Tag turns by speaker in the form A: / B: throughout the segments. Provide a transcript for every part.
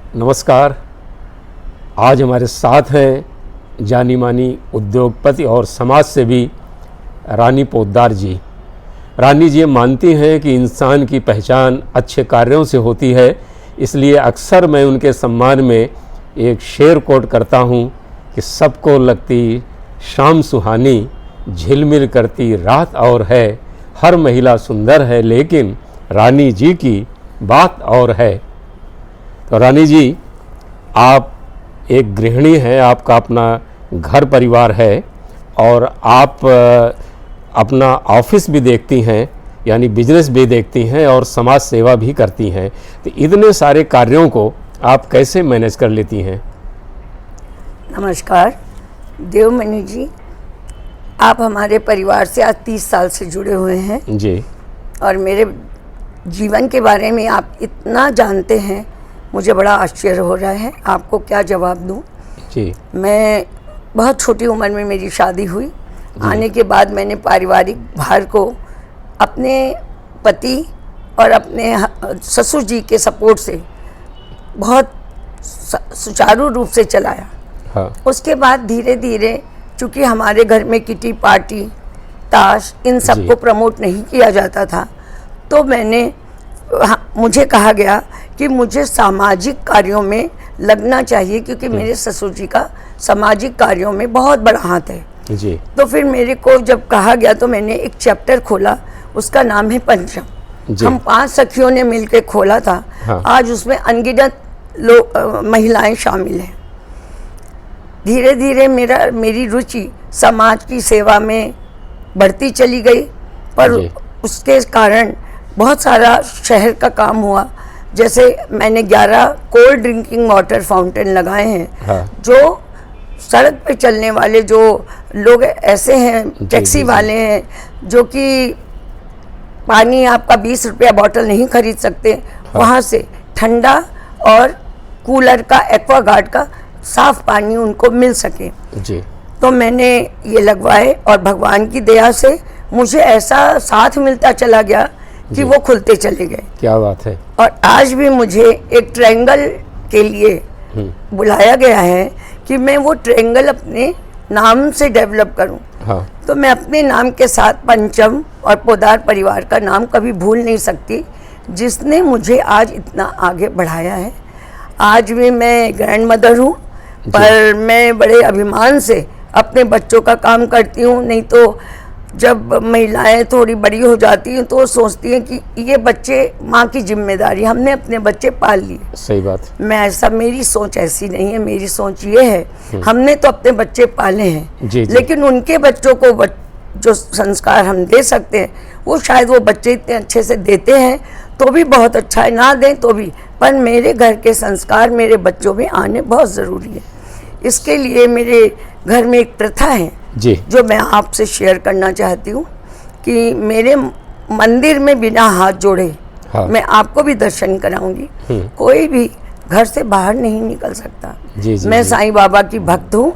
A: नमस्कार। आज हमारे साथ हैं जानी मानी उद्योगपति और समाज सेवी रानी पोद्दार जी। रानी जी मानती हैं कि इंसान की पहचान अच्छे कार्यों से होती है, इसलिए अक्सर मैं उनके सम्मान में एक शेर कोट करता हूँ कि सबको लगती शाम सुहानी, झिलमिल करती रात और है, हर महिला सुंदर है लेकिन रानी जी की बात और है। तो रानी जी, आप एक गृहिणी हैं, आपका अपना घर परिवार है और आप अपना ऑफिस भी देखती हैं, यानी बिजनेस भी देखती हैं और समाज सेवा भी करती हैं। तो इतने सारे कार्यों को आप कैसे मैनेज कर लेती हैं?
B: नमस्कार देवमणि जी, आप हमारे परिवार से आज 30 साल से जुड़े हुए हैं
A: जी।
B: और मेरे जीवन के बारे में आप इतना जानते हैं, मुझे बड़ा आश्चर्य हो रहा है। आपको क्या जवाब दूं?
A: जी।
B: मैं बहुत छोटी उम्र में मेरी शादी हुई। आने के बाद मैंने पारिवारिक भार को अपने पति और अपने ससुर जी के सपोर्ट से बहुत सुचारू रूप से चलाया।
A: हाँ।
B: उसके बाद धीरे धीरे, चूँकि हमारे घर में किटी पार्टी, ताश, इन सब को प्रमोट नहीं किया जाता था, तो मुझे कहा गया कि मुझे सामाजिक कार्यों में लगना चाहिए, क्योंकि मेरे ससुर जी का सामाजिक कार्यों में बहुत बड़ा हाथ है
A: जी।
B: तो फिर मेरे को जब कहा गया तो मैंने एक चैप्टर खोला, उसका नाम है पंचम। हम 5 सखियों ने मिलकर खोला था।
A: हाँ।
B: आज उसमें अनगिनत महिलाएं शामिल हैं। धीरे धीरे मेरी रुचि समाज की सेवा में बढ़ती चली गई, पर उसके कारण बहुत सारा शहर का काम हुआ। जैसे मैंने 11 कोल्ड ड्रिंकिंग वाटर फाउंटेन लगाए हैं।
A: हाँ।
B: जो सड़क पे चलने वाले जो लोग ऐसे हैं, टैक्सी वाले हैं, जो कि पानी आपका 20 रुपया बॉटल नहीं खरीद सकते,
A: हाँ।
B: वहाँ से ठंडा और कूलर का, एक्वागार्ड का साफ पानी उनको मिल सके
A: जी।
B: तो मैंने ये लगवाए और भगवान की दया से मुझे ऐसा साथ मिलता चला गया कि वो खुलते चले गए।
A: क्या बात है।
B: और आज भी मुझे एक ट्रायंगल के लिए बुलाया गया है कि मैं वो ट्रायंगल अपने नाम से डेवलप करूं।
A: हाँ।
B: तो मैं अपने नाम के साथ पंचम और पोद्दार परिवार का नाम कभी भूल नहीं सकती, जिसने मुझे आज इतना आगे बढ़ाया है। आज भी मैं ग्रैंड मदर हूँ, पर मैं बड़े अभिमान से अपने बच्चों का काम करती हूँ। नहीं तो जब महिलाएं थोड़ी बड़ी हो जाती हैं तो सोचती हैं कि ये बच्चे माँ की जिम्मेदारी, हमने अपने बच्चे पाल लिए।
A: सही बात।
B: मेरी सोच ऐसी नहीं है। मेरी सोच ये है, हमने तो अपने बच्चे पाले हैं,
A: जी।
B: लेकिन उनके बच्चों को जो संस्कार हम दे सकते हैं वो शायद वो बच्चे इतने अच्छे से देते हैं तो भी बहुत अच्छा है, ना दें तो भी, पर मेरे घर के संस्कार मेरे बच्चों में आने बहुत ज़रूरी है। इसके लिए मेरे घर में एक प्रथा है
A: जी,
B: जो मैं आपसे शेयर करना चाहती हूँ कि मेरे मंदिर में बिना हाथ जोड़े
A: हाँ।
B: मैं आपको भी दर्शन कराऊंगी। कोई भी घर से बाहर नहीं निकल सकता।
A: जी, जी,
B: मैं
A: जी।
B: साईं बाबा की भक्त हूँ,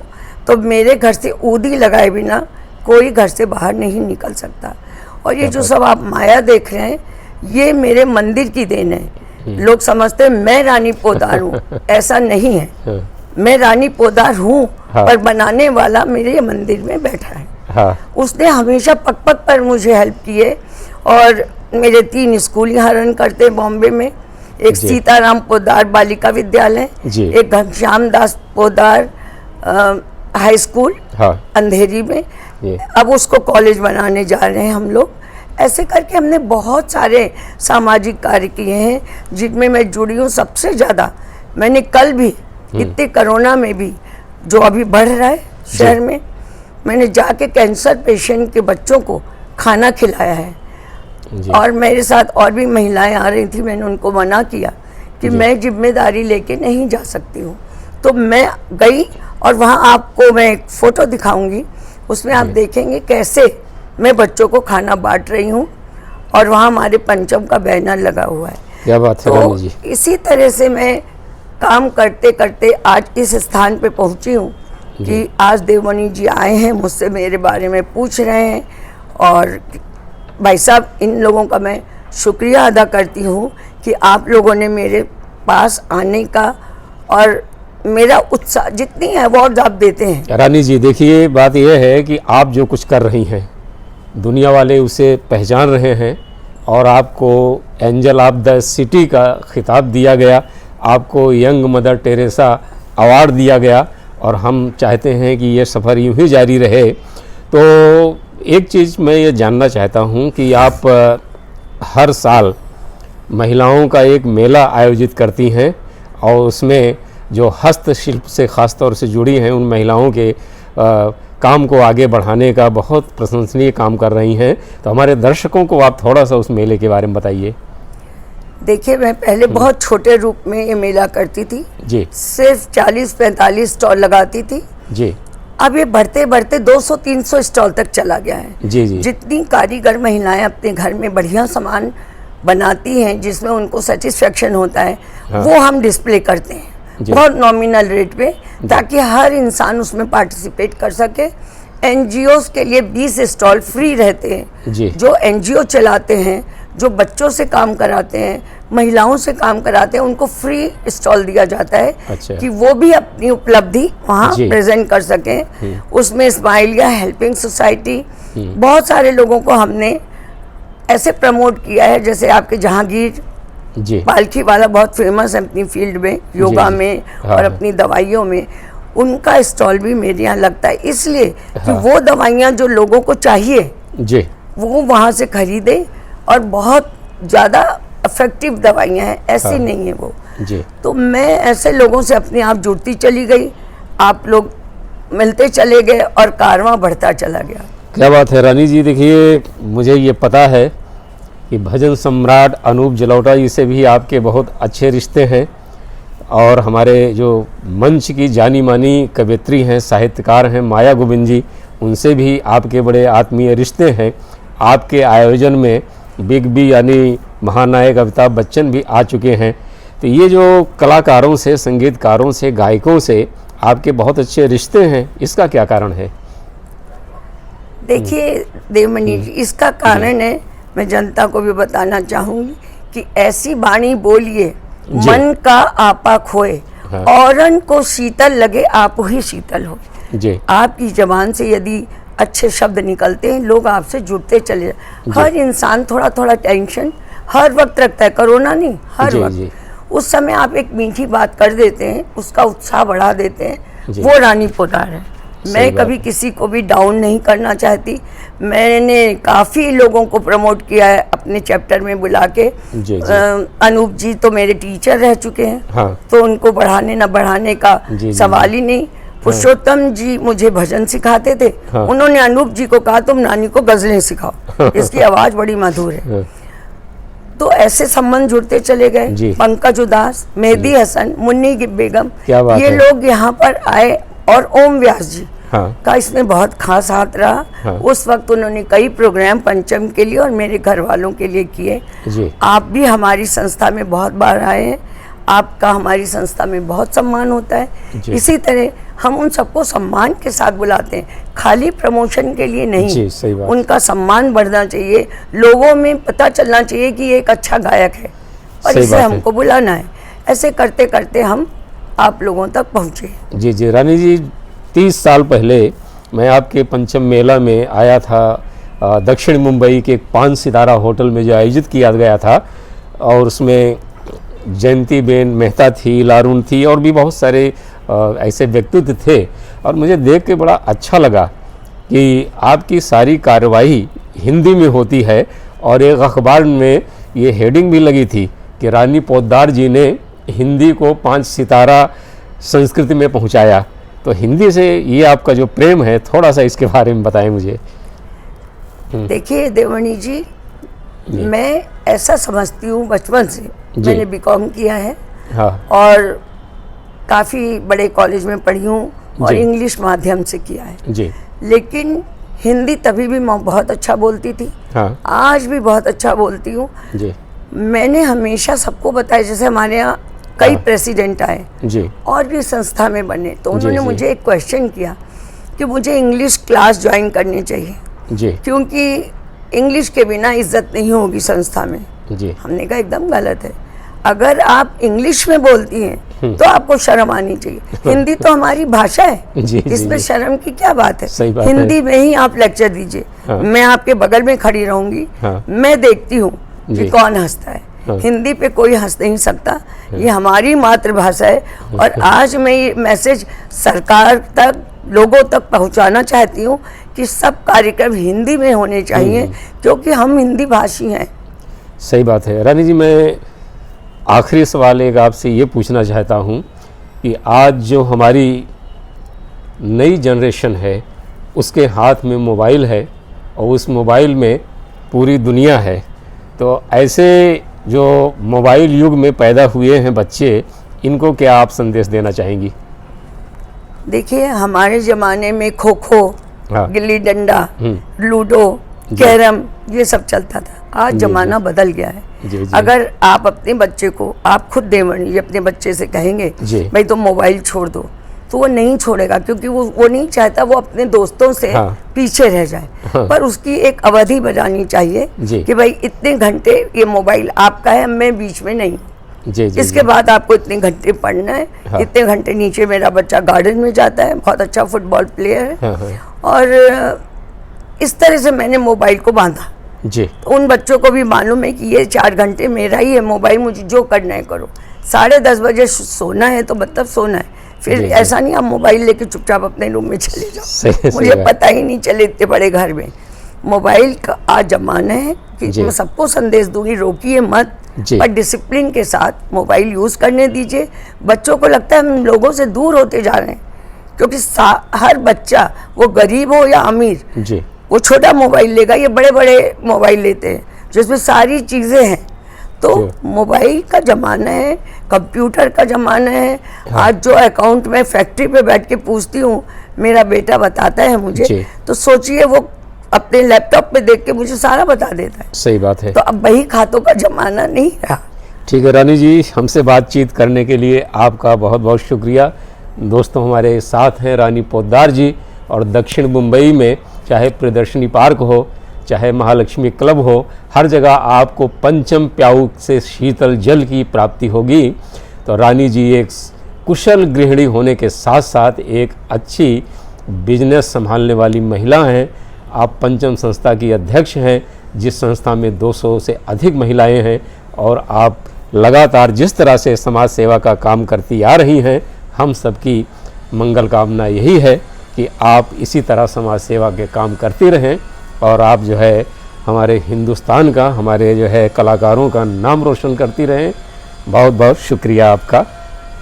B: तो मेरे घर से ऊदी लगाए बिना कोई घर से बाहर नहीं निकल सकता। और ये जो सब आप माया देख रहे हैं, ये मेरे मंदिर की देन है। लोग समझते हैं मैं रानी पोद्दार हूँ, ऐसा नहीं है। मैं रानी पोद्दार हूँ,
A: हाँ।
B: पर बनाने वाला मेरे मंदिर में बैठा है।
A: हाँ।
B: उसने हमेशा पग पग पर मुझे हेल्प की है। और मेरे 3 स्कूल यहाँ रन करते हैं बॉम्बे में। एक सीताराम पोद्दार बालिका विद्यालय, एक घनश्याम दास पोद्दार हाई स्कूल
A: हाँ।
B: अंधेरी में, अब उसको कॉलेज बनाने जा रहे हैं हम लोग। ऐसे करके हमने बहुत सारे सामाजिक कार्य किए हैं जिनमें मैं जुड़ी हूँ। सबसे ज़्यादा मैंने कल भी इतने कोरोना में भी, जो अभी बढ़ रहा है शहर में, मैंने जाके कैंसर पेशेंट के बच्चों को खाना खिलाया है। और मेरे साथ और भी महिलाएं आ रही थी, मैंने उनको मना किया कि मैं जिम्मेदारी लेके नहीं जा सकती हूँ, तो मैं गई। और वहाँ आपको मैं एक फ़ोटो दिखाऊंगी, उसमें आप देखेंगे कैसे मैं बच्चों को खाना बांट रही हूँ। और वहाँ हमारे पंचम का बैनर लगा हुआ है।
A: क्या बात है रानी जी।
B: इसी तरह से मैं काम करते करते आज इस स्थान पे पहुंची हूँ कि आज देवमणि जी आए हैं, मुझसे मेरे बारे में पूछ रहे हैं। और भाई साहब, इन लोगों का मैं शुक्रिया अदा करती हूँ कि आप लोगों ने मेरे पास आने का और मेरा उत्साह जितनी अवार्ड आप देते हैं।
A: रानी जी देखिए, बात यह है कि आप जो कुछ कर रही हैं दुनिया वाले उसे पहचान रहे हैं और आपको एंजल ऑफ द सिटी का खिताब दिया गया, आपको यंग मदर टेरेसा अवार्ड दिया गया और हम चाहते हैं कि ये सफ़र यूँ ही जारी रहे। तो एक चीज़ मैं ये जानना चाहता हूँ कि आप हर साल महिलाओं का एक मेला आयोजित करती हैं और उसमें जो हस्तशिल्प से ख़ास तौर से जुड़ी हैं उन महिलाओं के काम को आगे बढ़ाने का बहुत प्रशंसनीय काम कर रही हैं। तो हमारे दर्शकों को आप थोड़ा सा उस मेले के बारे में बताइए।
B: देखिए, मैं पहले बहुत छोटे रूप में ये मेला करती थी
A: जी,
B: सिर्फ 40-45 स्टॉल लगाती थी
A: जी,
B: अब ये बढ़ते बढ़ते 200-300 स्टॉल तक चला गया है।
A: जी, जी,
B: जितनी कारीगर महिलाएं अपने घर में बढ़िया सामान बनाती हैं जिसमें उनको सेटिस्फेक्शन होता है,
A: हाँ।
B: वो हम डिस्प्ले करते हैं बहुत नॉमिनल रेट पे, ताकि हर इंसान उसमें पार्टिसिपेट कर सके। एनजीओज के लिए 20 स्टॉल फ्री रहते हैं।
A: जी।
B: जो एनजीओ चलाते हैं, जो बच्चों से काम कराते हैं, महिलाओं से काम कराते हैं, उनको फ्री स्टॉल दिया जाता है।
A: अच्छा।
B: कि वो भी अपनी उपलब्धि वहाँ
A: जी।
B: प्रेजेंट कर सकें। उसमें स्माइलिया हेल्पिंग सोसाइटी, बहुत सारे लोगों को हमने ऐसे प्रमोट किया है, जैसे आपके जहांगीर
A: जी,
B: पालखी वाला बहुत फेमस है अपनी फील्ड में, योगा
A: जी।
B: में
A: हाँ,
B: और
A: हाँ।
B: अपनी दवाइयों में। उनका स्टॉल भी मेरे यहाँ लगता है, इसलिए कि
A: हाँ।
B: वो दवाइयाँ जो लोगों को चाहिए
A: जी,
B: वो वहाँ से खरीदे, और बहुत ज़्यादा इफेक्टिव दवाइयाँ हैं, ऐसी
A: हाँ।
B: नहीं है वो।
A: जी,
B: तो मैं ऐसे लोगों से अपने आप जुड़ती चली गई, आप लोग मिलते चले गए और कारवां बढ़ता चला गया।
A: क्या बात है रानी जी। देखिए, मुझे ये पता है कि भजन सम्राट अनूप जलोटा जी से भी आपके बहुत अच्छे रिश्ते हैं और हमारे जो मंच की जानी मानी कवयित्री हैं, साहित्यकार हैं माया गोविंद जी, उनसे भी आपके बड़े आत्मीय रिश्ते हैं। आपके आयोजन में बिग बी यानी महानायक अमिताभ बच्चन भी आ चुके हैं। तो ये जो कलाकारों से, संगीतकारों से, गायकों से आपके बहुत अच्छे रिश्ते हैं, इसका क्या कारण है?
B: देखिए देवमणि जी, इसका कारण है, मैं जनता को भी बताना चाहूँगी कि ऐसी वाणी बोलिए मन का आपा खोए,
A: हाँ।
B: औरन को शीतल लगे आप ही शीतल हो।
A: जी,
B: आपकी जबान से यदि अच्छे शब्द निकलते हैं, लोग आपसे जुड़ते चले जाते। हर इंसान थोड़ा थोड़ा टेंशन हर वक्त रखता है, कोरोना नहीं, हर
A: जी,
B: वक्त।
A: जी।
B: उस समय आप एक मीठी बात कर देते हैं, उसका उत्साह बढ़ा देते हैं,
A: जी।
B: वो रानी पोदार है।
A: सही
B: मैं
A: बात
B: कभी
A: है।
B: किसी को भी डाउन नहीं करना चाहती। मैंने काफ़ी लोगों को प्रमोट किया है अपने चैप्टर में बुला के।
A: जी, जी।
B: अनूप जी तो मेरे टीचर रह चुके हैं,
A: हाँ।
B: तो उनको बढ़ाने न बढ़ाने का
A: जी, जी,
B: सवाल ही नहीं। पुरुषोत्तम जी मुझे भजन सिखाते थे,
A: हाँ।
B: उन्होंने अनूप जी को कहा तुम नानी को गजलें सिखाओ, इसकी आवाज़ बड़ी मधुर है।
A: हाँ।
B: तो ऐसे संबंध जुड़ते चले गए।
A: जी।
B: पंकज उदास, मेहदी हसन, मुन्नी की बेगम,
A: क्या बात
B: ये
A: है।
B: लोग यहाँ पर आए, और ओम व्यास जी
A: हाँ,
B: का इसमें बहुत खास हाथ रहा।
A: हाँ।
B: उस वक्त उन्होंने कई प्रोग्राम पंचम के लिए और मेरे घर वालों के लिए किए।
A: जी,
B: आप भी हमारी संस्था में बहुत बार आए हैं, आपका हमारी संस्था में बहुत सम्मान होता है।
A: जी।
B: इसी तरह हम उन सबको सम्मान के साथ बुलाते हैं, खाली प्रमोशन के लिए नहीं।
A: जी, सही बात।
B: उनका सम्मान बढ़ना चाहिए, लोगों में पता चलना चाहिए कि ये एक अच्छा गायक है और
A: सही
B: इसे
A: बात है।
B: हमको बुलाना है। ऐसे करते करते हम आप लोगों तक पहुँचे।
A: जी, जी। रानी जी, 30 साल पहले मैं आपके पंचम मेला में आया था, दक्षिण मुंबई के एक 5 सितारा होटल में जो आयोजित किया गया था, और उसमें जयंती बेन मेहता थी, लारून थी और भी बहुत सारे ऐसे व्यक्तित्व थे। और मुझे देख के बड़ा अच्छा लगा कि आपकी सारी कार्रवाई हिंदी में होती है, और एक अखबार में ये हेडिंग भी लगी थी कि रानी पोद्दार जी ने हिंदी को 5 सितारा संस्कृति में पहुंचाया। तो हिंदी से ये आपका जो प्रेम है, थोड़ा सा इसके बारे में बताएं मुझे।
B: देखिए देवमणि जी, मैं ऐसा समझती हूँ, बचपन से
A: जी।
B: मैंने बीकॉम किया है
A: हाँ,
B: और काफ़ी बड़े कॉलेज में पढ़ी हूँ और
A: जी।
B: इंग्लिश माध्यम से किया है,
A: जी,
B: लेकिन हिंदी तभी भी मैं बहुत अच्छा बोलती थी,
A: हाँ,
B: आज भी बहुत अच्छा बोलती हूँ।
A: जी,
B: मैंने हमेशा सबको बताया, जैसे हमारे यहाँ कई
A: हाँ।
B: प्रेसिडेंट आए
A: जी,
B: और भी संस्था में बने, तो
A: जी,
B: उन्होंने
A: जी।
B: मुझे एक क्वेश्चन किया कि मुझे इंग्लिश क्लास ज्वाइन करनी चाहिए,
A: जी,
B: क्योंकि इंग्लिश के बिना इज्जत नहीं होगी संस्था में।
A: जी,
B: हमने कहा एकदम गलत है। अगर आप इंग्लिश में बोलती हैं तो आपको शर्म आनी चाहिए। हिंदी तो हमारी भाषा है, इसमें शर्म की क्या बात है।
A: सही बात
B: हिंदी
A: है।
B: में ही आप लेक्चर दीजिए।
A: हाँ।
B: मैं आपके बगल में खड़ी रहूंगी,
A: हाँ।
B: मैं देखती हूँ कि
A: जी।
B: कौन हंसता है।
A: हाँ।
B: हिंदी पे कोई हंस नहीं सकता, ये हमारी मातृभाषा है। और आज मैं ये मैसेज सरकार तक, लोगों तक पहुंचाना चाहती हूँ कि सब कार्यक्रम हिंदी में होने चाहिए, क्योंकि हम हिंदी भाषी हैं।
A: सही बात है। रानी जी, मैं आखिरी सवाल एक आपसे ये पूछना चाहता हूँ कि आज जो हमारी नई जनरेशन है उसके हाथ में मोबाइल है और उस मोबाइल में पूरी दुनिया है, तो ऐसे जो मोबाइल युग में पैदा हुए हैं बच्चे, इनको क्या आप संदेश देना चाहेंगी?
B: देखिए, हमारे ज़माने में खो खो,
A: हाँ।
B: गिल्ली डंडा, लूडो, कैरम, ये सब चलता था। आज ज़माना बदल गया है।
A: जी।
B: अगर आप अपने बच्चे को, आप खुद देवणी अपने बच्चे से कहेंगे
A: जी।
B: भाई तुम मोबाइल छोड़ दो, तो वो नहीं छोड़ेगा, क्योंकि वो नहीं चाहता वो अपने दोस्तों से
A: हाँ।
B: पीछे रह जाए।
A: हाँ।
B: पर उसकी एक अवधि बनानी चाहिए
A: जी।
B: कि भाई इतने घंटे ये मोबाइल आपका है, मैं बीच में नहीं।
A: जी जी।
B: इसके बाद आपको इतने घंटे पढ़ना है।
A: हाँ।
B: इतने घंटे नीचे मेरा बच्चा गार्डन में जाता है, बहुत अच्छा फुटबॉल प्लेयर है।
A: हाँ, हाँ।
B: और इस तरह से मैंने मोबाइल को बांधा।
A: जी।
B: तो उन बच्चों को भी मालूम है कि ये 4 घंटे मेरा ही है मोबाइल, मुझे जो करना है करो। 10:30 बजे सोना है तो मतलब सोना है। फिर
A: जी, जी।
B: ऐसा नहीं आप मोबाइल लेके चुपचाप अपने रूम में चले जाओ,
A: सही
B: मुझे
A: बात।
B: पता ही नहीं चले इतने बड़े घर में। मोबाइल का आज जमाना है कि
A: जी।
B: मैं सबको संदेश दूंगी, रोकिए मत,
A: जी।
B: पर डिसिप्लिन के साथ मोबाइल यूज़ करने दीजिए। बच्चों को लगता है हम लोगों से दूर होते जा रहे हैं, क्योंकि हर बच्चा, वो गरीब हो या अमीर,
A: जी।
B: वो छोटा मोबाइल लेगा, ये बड़े बड़े मोबाइल लेते हैं जिसमें सारी चीज़ें हैं। तो मोबाइल का ज़माना है, कंप्यूटर का ज़माना है।
A: हाँ।
B: आज जो अकाउंट में फैक्ट्री पे बैठ के पूछती हूँ, मेरा बेटा बताता है मुझे,
A: जी।
B: तो सोचिए वो अपने लैपटॉप पे देख के मुझे सारा बता देता है।
A: सही बात है।
B: तो अब बही खातों का ज़माना नहीं रहा।
A: ठीक है रानी जी, हमसे बातचीत करने के लिए आपका बहुत बहुत शुक्रिया। दोस्तों, हमारे साथ हैं रानी पोद्दार जी, और दक्षिण मुंबई में चाहे प्रियदर्शनी पार्क हो, चाहे महालक्ष्मी क्लब हो, हर जगह आपको पंचम प्याऊ से शीतल जल की प्राप्ति होगी। तो रानी जी एक कुशल गृहिणी होने के साथ साथ एक अच्छी बिजनेस संभालने वाली महिला हैं। आप पंचम संस्था की अध्यक्ष हैं, जिस संस्था में 200 से अधिक महिलाएं हैं, और आप लगातार जिस तरह से समाज सेवा का काम करती आ रही हैं, हम सबकी मंगल कामना यही है कि आप इसी तरह समाज सेवा के काम करती रहें, और आप जो है हमारे हिंदुस्तान का, हमारे जो है कलाकारों का नाम रोशन करती रहें। बहुत बहुत शुक्रिया आपका।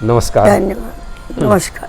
A: नमस्कार।
B: धन्यवाद। नमस्कार।